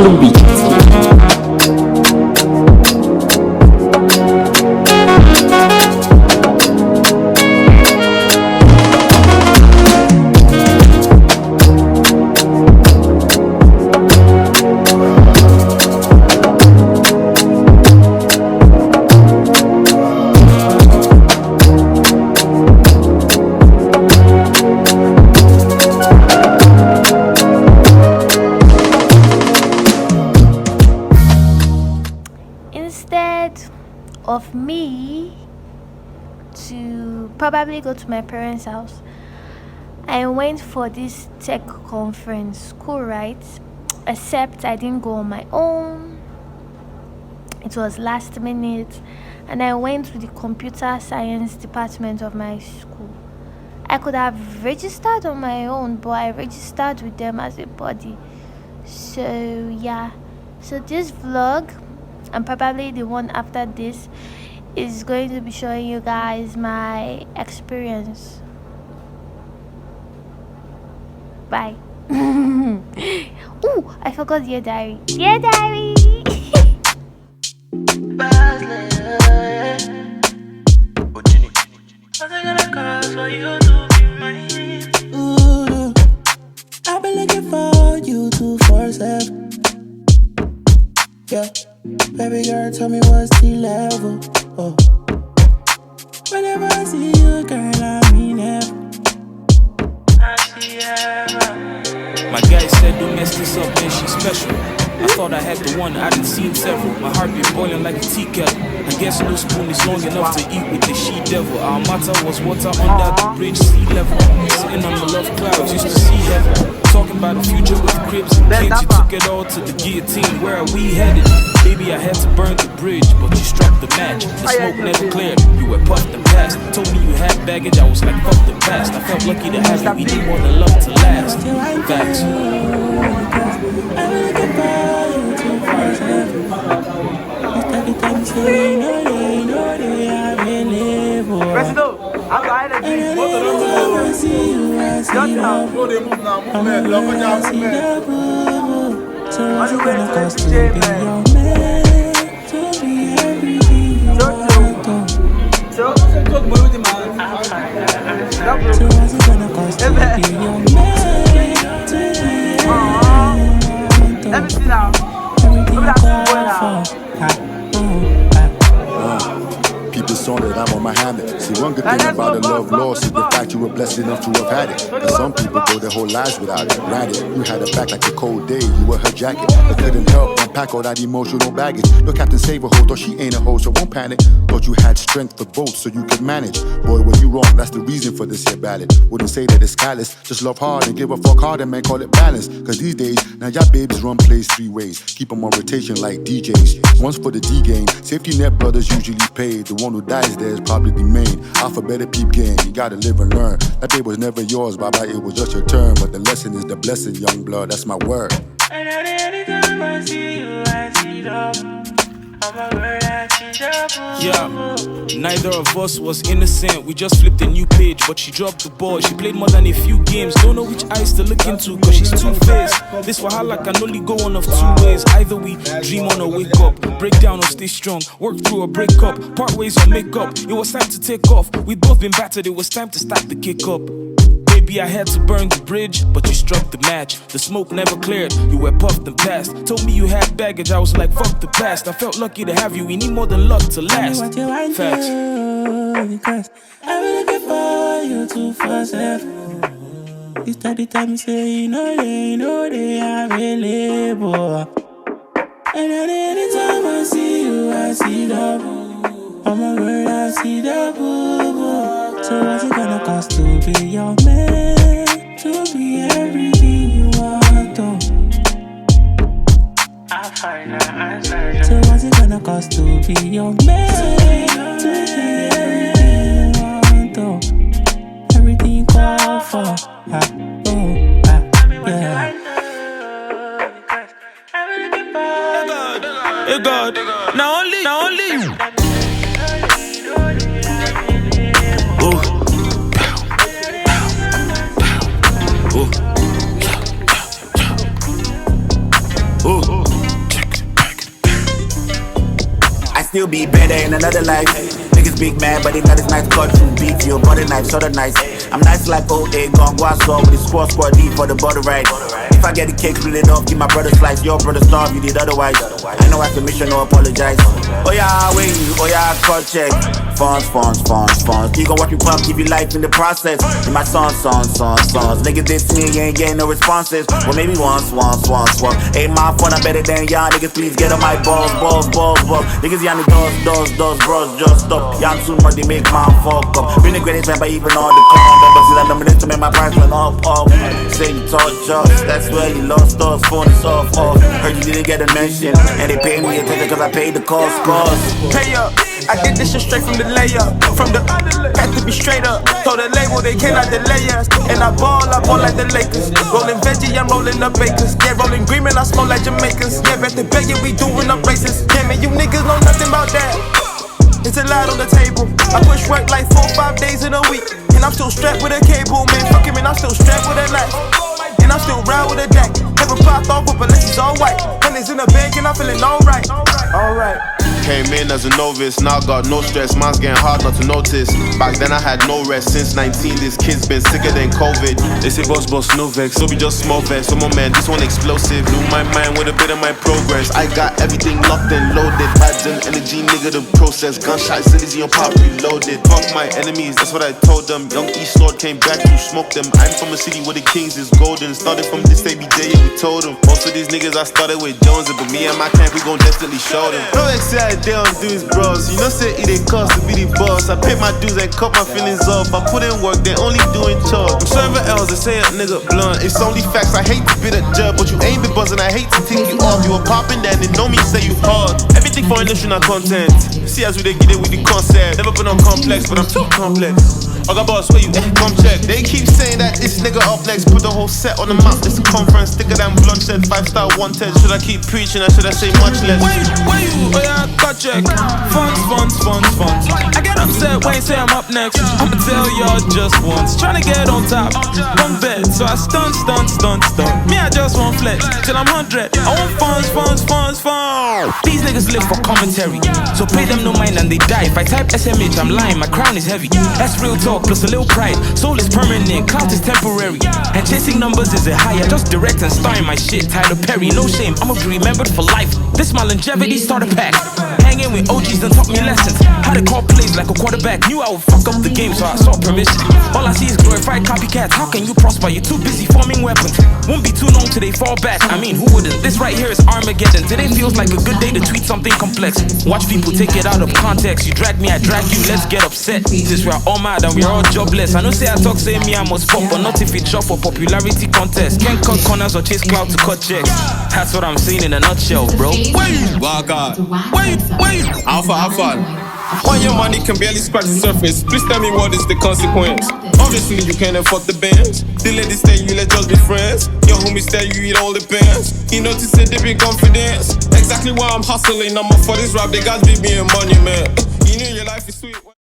on the beat. Of me to probably go to my parents' house, I went for this tech conference. Cool, right? Except I didn't go on my own. It was last minute, and I went to the computer science department of my school. I could have registered on my own, but I registered with them as a body. So yeah, so this vlog and probably the one after this is going to be showing you guys my experience. Bye. Ooh, I forgot Dear Diary. Dear Diary. I've been looking for you 247. Yeah. Baby girl, tell me what's the level. Oh. Whenever I see you, girl, I mean it. I see ever. My guy said don't mess this up, man, she's special. I thought I had the one, I done seen several. My heart been boiling like a tea kettle. I guess no spoon is long enough to eat with the she-devil. Our matter was water under the bridge, sea level. Sitting on the love clouds, used to see heaven. Talking about the future with cribs and kids. You took it all to the guillotine, where are we headed? Baby, I had to burn the bridge, but you struck the match. The smoke never cleared, you were puffed and passed. Told me you had baggage, I was like, fuck the past. I felt lucky to have you, we need more than love to last. Facts. President, I'm behind the trees. Both of them. Shut down. No, they move now. Movement. Love and down movement. So gonna cost to be your man, to be everything you want. So what's it gonna cost to be your man, to be everything you want. Let me see now. Everything you call for. People saw that I'm on my hammock. See, one good thing about a love lost is the fact you were blessed enough to have had it. And some people go their whole lives without it. Granted, you had a back like a cold day. You were her jacket. I couldn't help unpack all that emotional baggage. Your Captain Save a hoe, though she ain't a hoe, so won't panic. Thought you had strength for both, so you could manage. Boy, were you wrong? That's the reason for this here ballad. Wouldn't say that it's callous. Just love hard and give a fuck hard and man call it balance. Cause these days, now y'all babies run plays 3 ways. Keep them on rotation like DJs. Once for the D game. Safety net brothers usually paid. The one who dies there is probably the main. Alphabetic peep game. You gotta live and learn. That day was never yours, Baba. It was just your turn. But the lesson is the blessing, young blood. That's my word. And anytime I see you, I see love. I'm a word, I see love. Yeah, neither of us was innocent. We just flipped a new page, but she dropped the ball. She played more than a few games. Don't know which eyes to look into, cause she's two-faced. This wahala can only go one of 2 ways. Either we dream on or wake up, break down or stay strong, work through or break up, part ways or make up. It was time to take off. We'd both been battered, it was time to start the kick up. Baby, I had to burn the bridge, but you struck the match. The smoke never cleared, you were puffed and passed. Told me you had baggage, I was like, fuck the past. I felt lucky to have you, we need more than luck to last. What you want Facts. to, because I've been looking for you 247. You start the time you say, you know they are available. And anytime I see you, I see double. I'm a girl, I see the boo-boo. So what's it gonna cost to be your man? To be everything you want, oh. So what's it gonna cost to be your man? To be everything you want, oh. Everything you call for, yeah. Hey God, now only you. still be better in another life. Niggas big man, but they not as nice. Cut you beef, you butter knife, soda nice. I'm nice like old egg, gon' go outside with the squad deep for the butter right. If I get the cake, split it off, give my brother slice. Your brother starve, you did otherwise. I know affirmation, no apologize. Oh yeah, wait, oh yeah, call check. Funds. You gon' watch me pump, give you life in the process. In my songs. Niggas diss me, you ain't getting no responses. Well, maybe once. Ain't my fun, I'm better than y'all. Niggas, please get on my balls. Niggas, y'all need doors, bros, just stop. Y'all too much, they make my fuck up. Been the greatest rapper, even on the call. But still, I'm dominant to make my price went up. Say you touch us, that's where you lost us. Phone is off. Heard you didn't get a mention, and they paid me attention cause I paid the cost. Pay up, I get this shit straight from the layup. From the had to be straight up. Told the label they cannot delay us. And I ball like the Lakers. Rolling veggie, I'm rolling up bakers. Yeah, rolling green and I smoke like Jamaicans. Yeah, bet the bag, yeah, we doing up races. Yeah, man, you niggas know nothing about that. It's a lot on the table. I push work like 4-5 days in a week. And I'm still strapped with a cable, man. Fuck him, and I'm still strapped with a knife. And I'm still round with a jack. Never popped off with ballistics all white. And it's in the bank and I'm feeling alright. Alright. Came in as a novice, now got no stress. Mine's getting hard not to notice. Back then I had no rest. Since 19, this kid's been sicker than COVID. They say boss, no vex. So be just small vex. So my man, this one explosive. Blew my mind with a bit of my progress. I got everything locked and loaded. Vibes and energy, nigga, the process. Gunshot cities in your pop reloaded. Fuck my enemies, that's what I told them. Young East Lord came back to smoke them. I'm from a city where the kings is golden. Started from this ABJ, yeah, we told them. Most of these niggas I started with Jones, but me and my camp, we gon' definitely show them. No excited. They don't do his bros. You know, say it ain't cost to be the boss. I pay my dues and cut my feelings off. I put in work, they only doing chores. I'm serving L's, they say a nigga blunt. It's only facts, I hate to be the judge, but you ain't been buzzing, I hate to take you off. You a poppin' that, they know me, say you hard. Everything for industry, not content. See as we they get it with the concept. Never been on complex, but I'm too complex. I got boss, where you at? Come check. They keep saying that this nigga up next. Put the whole set on the map, this a conference. Thicker than bloodshed, 5-star wanted. Should I keep preaching or should I say much less? Where you? Oh yeah, got check. Funds. I get upset when you say I'm up next. I'ma tell y'all just once. Tryna get on top, one bed. So I stun. Me, I just want flex till I'm 100. I want funds. These niggas live for commentary, so pay them no mind and they die. If I type SMH, I'm lying, my crown is heavy. That's real talk plus a little pride. Soul is permanent, clout is temporary. And chasing numbers is a high. I just direct and star in my shit. Tyler Perry, no shame, I'ma be remembered for life. This my longevity starter pack. Hanging with OGs done taught me lessons. How to call plays like a quarterback. Knew I would fuck up the game, so I sought permission. All I see is glorified copycats. How can you prosper? You're too busy forming weapons. Won't be too long till they fall back. I mean, who wouldn't? This right here is Armageddon. Today feels like a good day to tweet something complex. Watch people take it out of context. You drag me, I drag you, let's get upset. Since we're all mad and we're all jobless. I know say I talk, say me I must pop, but not if it's shot for popularity contest. Can't cut corners or chase clout to cut checks. That's what I'm saying in a nutshell, bro. Where you? Walk out. Where you? Alpha. When your money can barely scratch the surface, please tell me what is the consequence. Obviously you can't afford the bands. The ladies say you let just be friends. Your homies tell you it all depends. You notice that they be confidence. Exactly why I'm hustling. I'm up for this rap, they got me being money, man. You know your life is sweet.